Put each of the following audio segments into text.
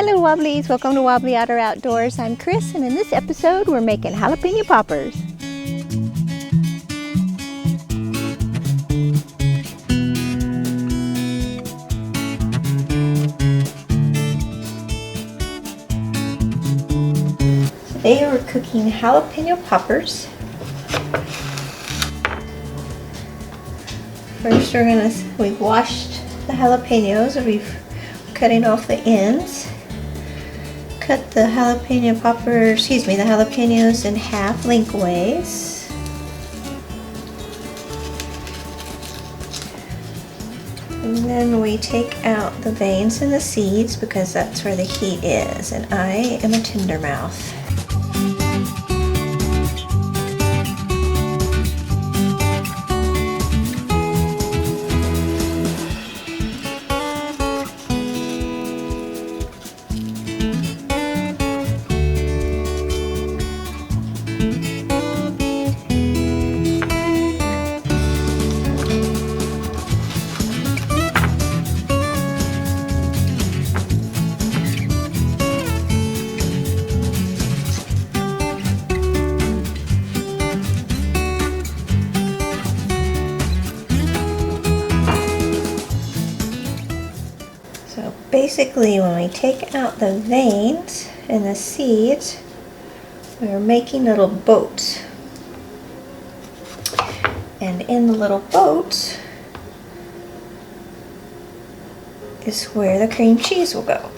Hello Wobblies, welcome to Wobbly Otter Outdoors. I'm Chris, and in this episode we're making jalapeno poppers. Today we're cooking jalapeno poppers. First we've washed the jalapenos, and we've cutting off the ends. Cut the the jalapenos in half lengthways. And then we take out the veins and the seeds because that's where the heat is, and I am a tendermouth. Basically, when we take out the veins and the seeds, we're making little boats. And in the little boats is where the cream cheese will go.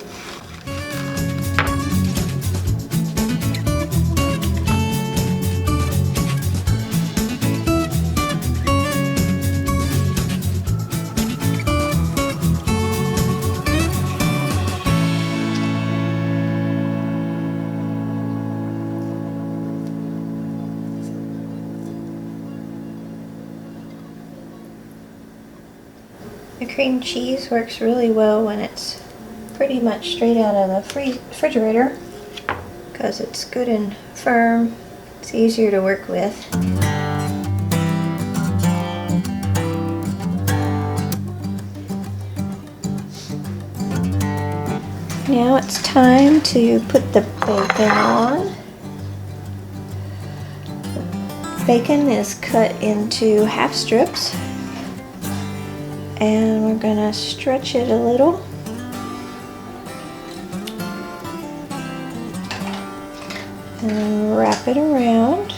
The cream cheese works really well when it's pretty much straight out of the refrigerator because it's good and firm. It's easier to work with. Now it's time to put the bacon on. Bacon is cut into half strips. And we're gonna stretch it a little. And wrap it around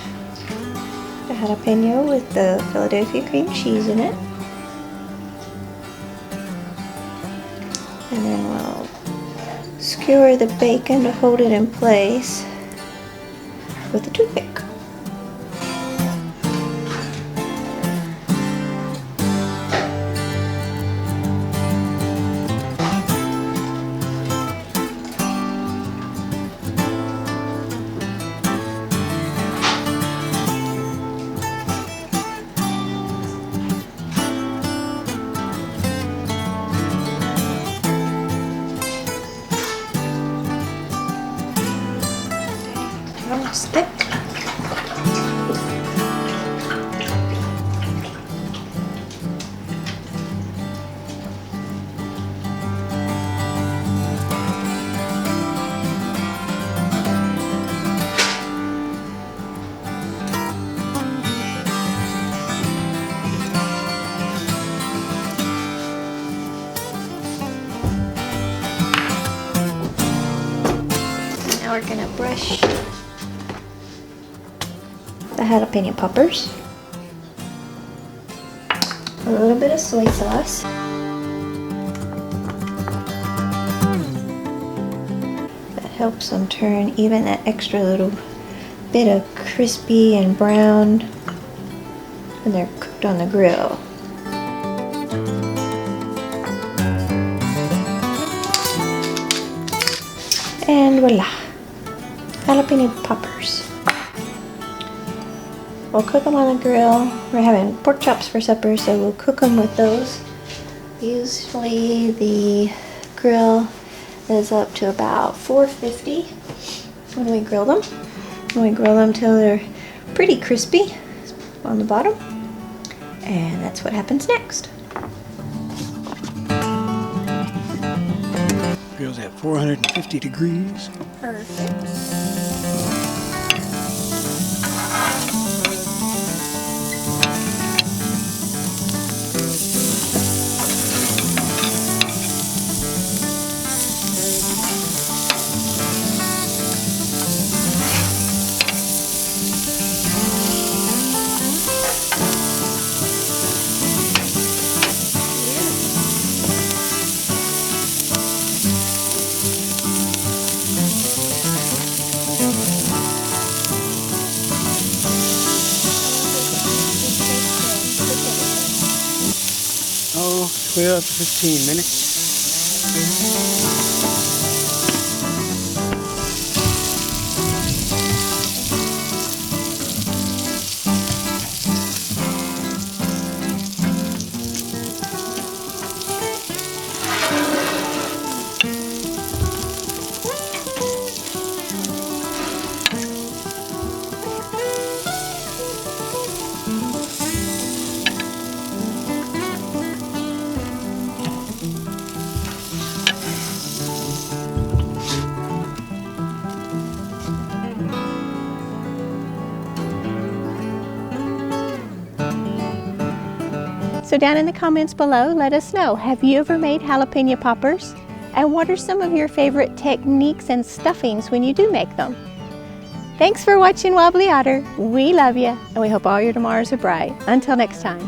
the jalapeno with the Philadelphia cream cheese in it. And then we'll skewer the bacon to hold it in place with a toothpick. Stick. Now we're gonna brush the jalapeno poppers, a little bit of soy sauce, that helps them turn even that extra little bit of crispy and brown when they're cooked on the grill. And voila, jalapeno poppers. We'll cook them on the grill. We're having pork chops for supper, so we'll cook them with those. Usually the grill is up to about 450 when we grill them. And we grill them till they're pretty crispy on the bottom. And that's what happens next. grill's at 450 degrees. Perfect. Oh, 12 to 15 minutes. So down in the comments below, let us know, have you ever made jalapeno poppers? And what are some of your favorite techniques and stuffings when you do make them? Thanks for watching Wobbly Otter. We love you, and we hope all your tomorrows are bright. Until next time.